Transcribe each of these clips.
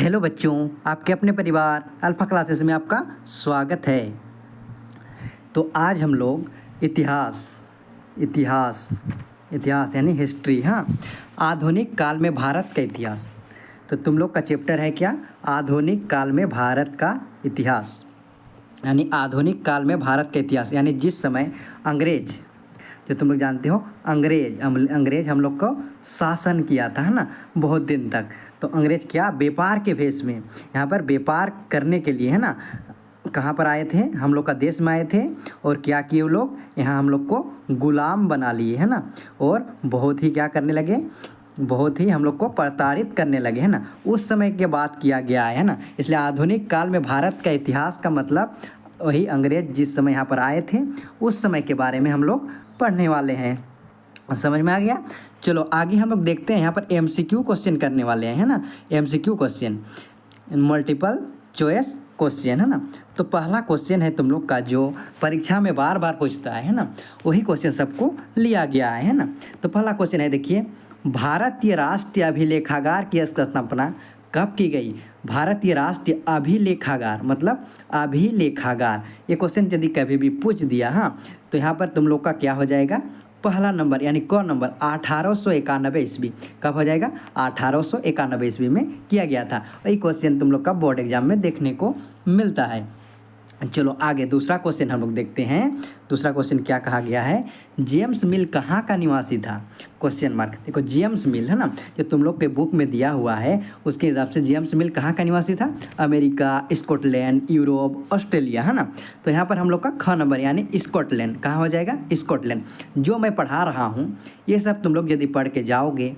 Hello बच्चों, आपके अपने परिवार अल्फ़ा क्लासेस में आपका स्वागत है। तो आज हम लोग इतिहास इतिहास इतिहास यानी हिस्ट्री, हाँ, आधुनिक काल में भारत का इतिहास। तो तुम लोग का चैप्टर है क्या? आधुनिक काल में भारत का इतिहास। यानी आधुनिक काल में भारत का इतिहास यानी जिस समय अंग्रेज, जो तुम लोग जानते हो अंग्रेज हम लोग को शासन किया था, है ना, बहुत दिन तक। तो अंग्रेज क्या व्यापार के भेष में यहाँ पर व्यापार करने के लिए, है ना, कहाँ पर आए थे? हम लोग का देश में आए थे। और क्या किए वो लोग? यहाँ हम लोग को गुलाम बना लिए, है ना। और बहुत ही क्या करने लगे? बहुत ही हम लोग को प्रताड़ित करने लगे, है ना। उस समय के बात किया गया है ना। इसलिए आधुनिक काल में भारत का इतिहास का मतलब वही अंग्रेज जिस समय यहाँ पर आए थे उस समय के बारे में हम लोग पढ़ने वाले हैं। समझ में आ गया? चलो आगे हम लोग देखते हैं। यहाँ पर MCQ क्वेश्चन करने वाले हैं, है ना। MCQ question, multiple choice question, है ना। तो पहला क्वेश्चन है तुम लोग का जो परीक्षा में बार बार पूछता है ना, वही क्वेश्चन सबको लिया गया है ना। तो पहला क्वेश्चन है, देखिए, भारतीय राष्ट्रीय अभिलेखागार की स्थापना कब की गई? भारतीय राष्ट्रीय अभिलेखागार मतलब अभिलेखागार, ये क्वेश्चन यदि कभी भी पूछ दिया, हाँ, तो यहाँ पर तुम लोग का क्या हो जाएगा? पहला नंबर यानी क नंबर 1891 ईस्वी। कब हो जाएगा? 1891 ईस्वी में किया गया था। वही क्वेश्चन तुम लोग का बोर्ड एग्जाम में देखने को मिलता है। चलो आगे दूसरा क्वेश्चन हम लोग देखते हैं। दूसरा क्वेश्चन क्या कहा गया है? जेम्स मिल कहाँ का निवासी था? Question mark. देखो जेम्स मिल, है ना, जो तुम लोग के बुक में दिया हुआ है उसके हिसाब से जेम्स मिल कहाँ का निवासी था? अमेरिका, स्कॉटलैंड, यूरोप, ऑस्ट्रेलिया, है ना। तो यहाँ पर हम लोग का ख नंबर यानी स्कॉटलैंड। कहाँ हो जाएगा? स्कॉटलैंड। जो मैं पढ़ा रहा हूँ ये सब तुम लोग यदि पढ़ के जाओगे,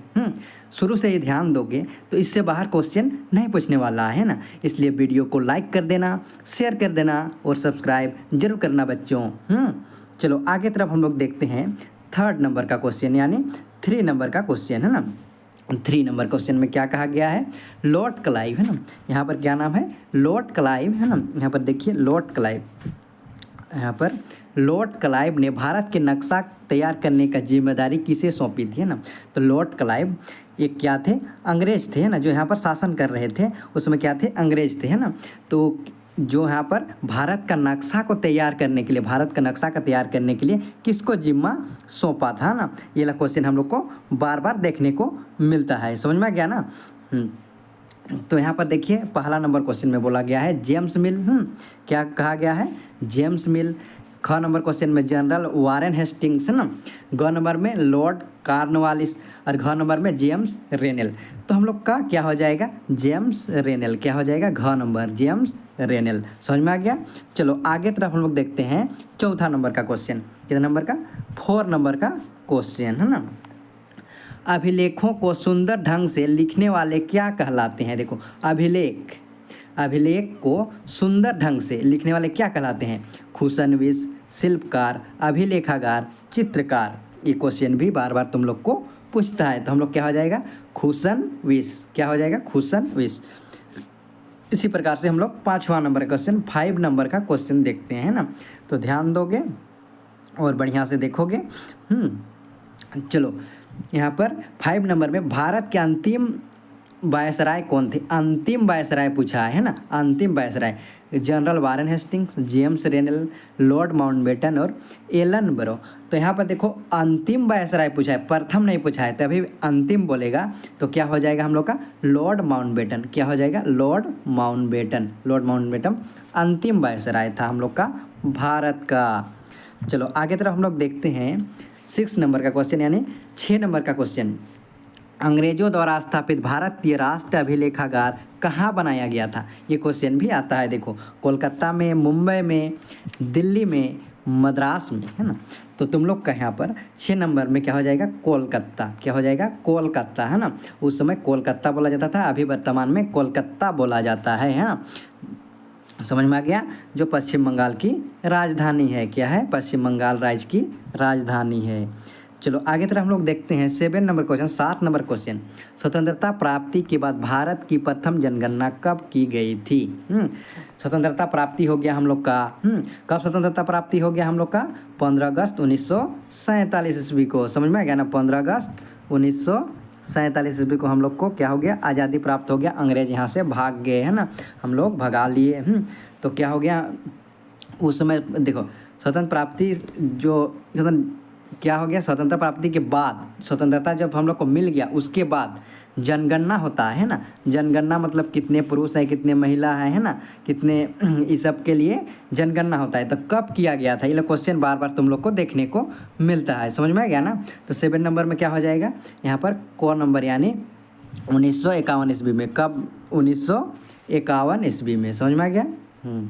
शुरू से ही ध्यान दोगे तो इससे बाहर क्वेश्चन नहीं पूछने वाला है ना। इसलिए वीडियो को लाइक कर देना, शेयर कर देना और सब्सक्राइब जरूर करना बच्चों। चलो आगे तरफ हम लोग देखते हैं थर्ड नंबर का क्वेश्चन यानी 3 नंबर का क्वेश्चन, है ना। 3 नंबर क्वेश्चन में क्या कहा गया है? लॉर्ड क्लाइव, है ना। यहाँ पर क्या नाम है? लॉर्ड क्लाइव, है ना। यहाँ पर देखिए लॉर्ड क्लाइव, यहाँ पर लॉर्ड क्लाइव ने भारत के नक्शा तैयार करने का जिम्मेदारी किसे सौंपी थी, है ना। तो लॉर्ड क्लाइव ये क्या थे? अंग्रेज थे, है ना, जो यहाँ पर शासन कर रहे थे। उसमें क्या थे? अंग्रेज थे, है ना। तो जो यहाँ पर भारत का नक्शा को तैयार करने के लिए, भारत का नक्शा का तैयार करने के लिए किसको जिम्मा सौंपा था ना। ये क्वेश्चन हम लोग को बार बार देखने को मिलता है। समझ में आ गया ना। तो यहाँ पर देखिए पहला नंबर क्वेश्चन में बोला गया है जेम्स मिल। क्या कहा गया है? जेम्स मिल। ख नंबर क्वेश्चन में जनरल वारेन हेस्टिंग्स, है ना। ग नंबर में लॉर्ड कॉर्नवालिस और घ नंबर में जेम्स रेनेल। तो हम लोग का क्या हो जाएगा? जेम्स रेनेल। क्या हो जाएगा? घ नंबर जेम्स रेनेल। समझ में आ गया? चलो आगे तरफ हम लोग देखते हैं चौथा नंबर का क्वेश्चन। कितना नंबर का? 4 नंबर का क्वेश्चन, है ना। अभिलेखों को सुंदर ढंग से लिखने वाले क्या कहलाते हैं? देखो अभिलेख को सुंदर ढंग से लिखने वाले क्या कहलाते हैं? खुशनविश, शिल्पकार, अभिलेखागार, चित्रकार। ये क्वेश्चन भी बार बार तुम लोग को पूछता है। तो हम लोग क्या हो जाएगा? खुशनविश। क्या हो जाएगा? खुशनविश। इसी प्रकार से हम लोग 5वां नंबर का क्वेश्चन, 5 नंबर का क्वेश्चन देखते हैं ना। तो ध्यान दोगे और बढ़िया से देखोगे। चलो यहाँ पर 5 नंबर में भारत के अंतिम वायसराय कौन थे? अंतिम वायसराय पूछा है ना। अंतिम viceroy general Warren Hastings, James Rennell, Lord Mountbatten और एलन ब्रो। तो यहाँ पर देखो अंतिम वायसराय पूछा है, प्रथम नहीं पूछा है। तभी अंतिम बोलेगा तो क्या हो जाएगा हम लोग का? Lord Mountbatten. क्या हो जाएगा? Lord Mountbatten. लॉर्ड माउंटबेटन अंतिम वायसराय था हम लोग का भारत का। चलो आगे तरफ हम लोग देखते हैं 6 नंबर का क्वेश्चन यानी 6 नंबर का क्वेश्चन। अंग्रेजों द्वारा स्थापित भारतीय राष्ट्रीय अभिलेखागार कहाँ बनाया गया था? ये क्वेश्चन भी आता है। देखो कोलकाता में, मुंबई में, दिल्ली में, मद्रास में, है ना। तो तुम लोग का यहाँ पर 6 नंबर में क्या हो जाएगा? कोलकाता। क्या हो जाएगा? कोलकाता, है ना। उस समय कोलकाता बोला जाता था, अभी वर्तमान में कोलकाता बोला जाता है। हाँ, समझ में आ गया? जो पश्चिम बंगाल की राजधानी है। क्या है? पश्चिम बंगाल राज्य की राजधानी है। चलो आगे तरफ हम लोग देखते हैं 7 नंबर क्वेश्चन, 7 नंबर क्वेश्चन। स्वतंत्रता प्राप्ति के बाद भारत की प्रथम जनगणना कब की गई थी? स्वतंत्रता प्राप्ति हो गया हम लोग का। कब स्वतंत्रता प्राप्ति हो गया हम लोग का? 15 अगस्त 1947 ईस्वी को। समझ में आ गया ना? 15 अगस्त 1947 47 ईस्वी को हम लोग को क्या हो गया, आज़ादी प्राप्त हो गया, अंग्रेज यहाँ से भाग गए, है ना, हम लोग भगा लिए। तो क्या हो गया उस समय, देखो स्वतंत्र प्राप्ति जो क्या हो गया, स्वतंत्रता प्राप्ति के बाद, स्वतंत्रता जब हम लोग को मिल गया उसके बाद जनगणना होता है ना। जनगणना मतलब कितने पुरुष हैं, कितने महिला हैं, है ना, कितने, इस सब के लिए जनगणना होता है। तो कब किया गया था, ये लोग क्वेश्चन बार बार तुम लोग को देखने को मिलता है, समझ में आ गया ना। तो 7 नंबर में क्या हो जाएगा यहाँ पर, क नंबर, यानी 1951 ईस्वी में। कब, 1951 ईस्वी में, समझ में आ गया।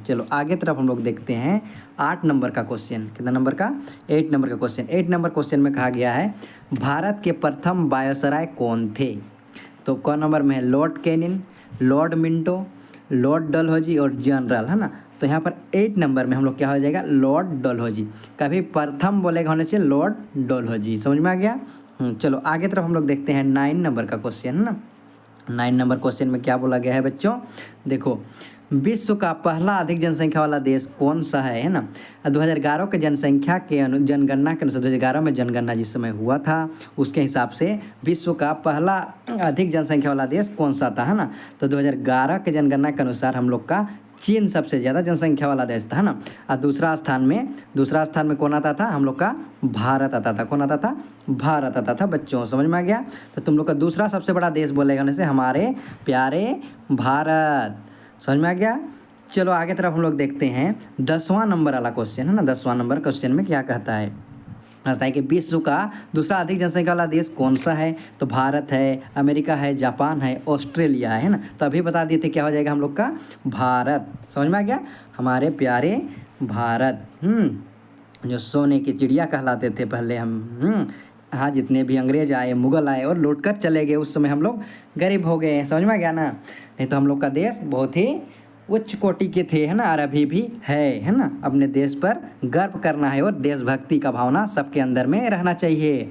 चलो आगे तरफ हम लोग देखते हैं 8 नंबर का क्वेश्चन। कितना नंबर का, 8 नंबर का क्वेश्चन। 8 नंबर क्वेश्चन में कहा गया है भारत के प्रथम वायसराय कौन थे। तो क नंबर में है Lord Canning, Lord Minto, Lord Dalhousie और जनरल, है ना। तो यहाँ पर 8 नंबर में हम लोग क्या हो जाएगा, लॉर्ड डलहौजी। कभी प्रथम बोलेगा होना चाहिए लॉर्ड डलहौजी, समझ में आ गया। चलो आगे तरफ हम लोग देखते हैं 9 नंबर का क्वेश्चन, है ना। 9 नंबर क्वेश्चन में क्या बोला गया है बच्चों, देखो विश्व का पहला अधिक जनसंख्या वाला देश कौन सा है ना। 2011 के जनसंख्या के जनगणना के अनुसार, 2011 में जनगणना जिस समय हुआ था उसके हिसाब से विश्व का पहला अधिक जनसंख्या वाला देश कौन सा था, है ना। तो 2011 के जनगणना के अनुसार हम लोग का चीन सबसे ज़्यादा जनसंख्या वाला देश था, है ना। और दूसरा स्थान में कौन आता था, हम लोग का भारत आता था। कौन आता था, भारत आता था बच्चों, समझ में आ गया। तो तुम लोग का दूसरा सबसे बड़ा देश बोलेगा जैसे हमारे प्यारे भारत, समझ में आ गया। चलो आगे तरफ हम लोग देखते हैं 10वां नंबर वाला क्वेश्चन, है ना। 10वां नंबर क्वेश्चन में क्या कहता है कि विश्व का दूसरा अधिक जनसंख्या वाला देश कौन सा है। तो भारत है, अमेरिका है, जापान है, ऑस्ट्रेलिया है ना। तो अभी बता दिए थे क्या हो जाएगा हम लोग का, भारत, समझ में आ गया, हमारे प्यारे भारत। जो सोने की चिड़िया कहलाते थे पहले हम। हाँ, जितने भी अंग्रेज आए, मुगल आए और लूट कर चले गए, उस समय हम लोग गरीब हो गए हैं, समझ में आ गया ना। नहीं तो हम लोग का देश बहुत ही उच्च कोटि के थे, है ना, और अभी भी है ना। अपने देश पर गर्व करना है और देशभक्ति का भावना सबके अंदर में रहना चाहिए।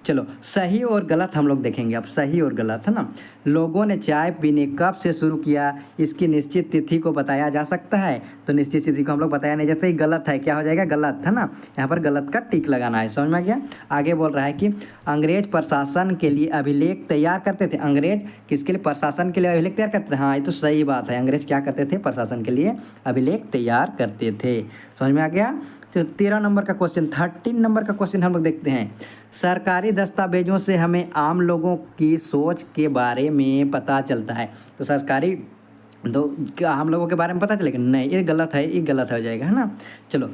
चलो सही और गलत हम लोग देखेंगे अब, सही और गलत, है ना। लोगों ने चाय पीने कब से शुरू किया, इसकी निश्चित तिथि को बताया जा सकता है। तो निश्चित तिथि को हम लोग बताया नहीं जाता, ये गलत है, क्या हो जाएगा, गलत, है ना। यहाँ पर गलत का टिक लगाना है, समझ में आ गया। आगे बोल रहा है कि अंग्रेज प्रशासन के लिए अभिलेख तैयार करते थे। अंग्रेज किसके लिए, प्रशासन के लिए अभिलेख तैयार करते थे। हाँ, ये तो सही बात है, अंग्रेज क्या करते थे, प्रशासन के लिए अभिलेख तैयार करते थे, समझ में आ गया। तो 13 नंबर का क्वेश्चन, 13 नंबर का क्वेश्चन हम लोग देखते हैं। सरकारी दस्तावेजों से हमें आम लोगों की सोच के बारे में पता चलता है। तो सरकारी, तो क्या हम लोगों के बारे में पता चलेगा, नहीं, ये गलत है, ये गलत हो जाएगा, है ना। चलो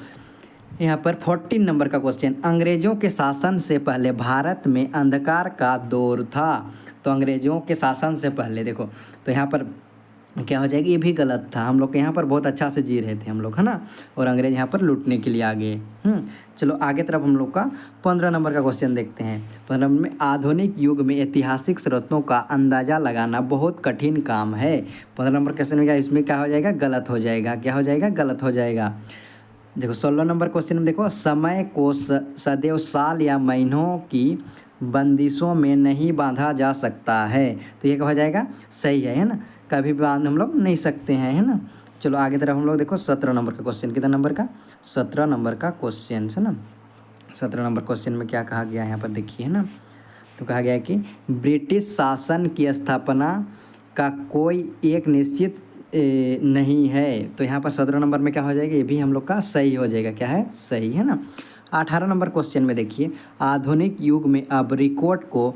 यहाँ पर 14 नंबर का क्वेश्चन, अंग्रेजों के शासन से पहले भारत में अंधकार का दौर था। तो अंग्रेजों के शासन से पहले, देखो तो यहाँ पर क्या हो जाएगी, ये भी गलत था। हम लोग के यहाँ पर बहुत अच्छा से जी रहे थे हम लोग, है ना, और अंग्रेज यहाँ पर लूटने के लिए आ गए। चलो आगे तरफ हम लोग का 15 नंबर का क्वेश्चन देखते हैं। 15 नंबर में, आधुनिक युग में ऐतिहासिक स्रोतों का अंदाज़ा लगाना बहुत कठिन काम है। 15 नंबर क्वेश्चन में क्या, इसमें क्या हो जाएगा, गलत हो जाएगा, क्या हो जाएगा, गलत हो जाएगा। देखो 16 नंबर क्वेश्चन में देखो, समय को सदैव साल या महीनों की बंदिशों में नहीं बांधा जा सकता है। तो ये क्या हो जाएगा, सही है ना, कभी भी बांध हम लोग नहीं सकते हैं, है ना। चलो आगे तरफ हम लोग देखो 17 नंबर का क्वेश्चन, कितना नंबर का, 17 नंबर का क्वेश्चन, है ना। 17 नंबर क्वेश्चन में क्या कहा गया है यहाँ पर देखिए, है ना। तो कहा गया है कि ब्रिटिश शासन की स्थापना का कोई एक निश्चित नहीं है। तो यहाँ पर 17 नंबर में क्या हो जाएगा, ये भी हम लोग का सही हो जाएगा, क्या है, सही, है ना। 18 नंबर क्वेश्चन में देखिए, आधुनिक युग में अब रिकॉर्ड को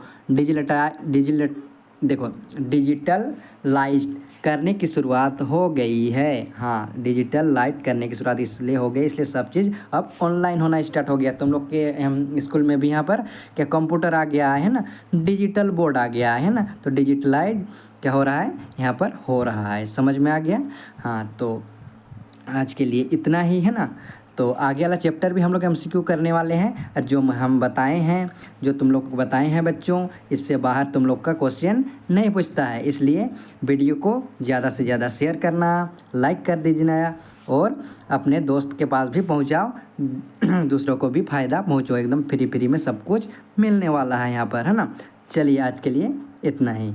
डिजिटलाइज्ड करने की शुरुआत हो गई है। हाँ, डिजिटलाइज करने की शुरुआत इसलिए हो गई, इसलिए सब चीज़ अब ऑनलाइन होना स्टार्ट हो गया। तुम लोग के हम स्कूल में भी यहाँ पर क्या कंप्यूटर आ गया है ना, डिजिटल बोर्ड आ गया है ना। तो डिजिटलाइज क्या हो रहा है, यहाँ पर हो रहा है, समझ में आ गया। हाँ, तो आज के लिए इतना ही, है ना। तो आगे वाला चैप्टर भी हम लोग MCQ करने वाले हैं, जो हम बताए हैं, जो तुम लोग को बताए हैं बच्चों, इससे बाहर तुम लोग का क्वेश्चन नहीं पूछता है। इसलिए वीडियो को ज़्यादा से ज़्यादा शेयर करना, लाइक कर दीजिए और अपने दोस्त के पास भी पहुंचाओ, दूसरों को भी फ़ायदा पहुंचो, एकदम फ्री में सब कुछ मिलने वाला है यहाँ पर, है ना। चलिए आज के लिए इतना ही।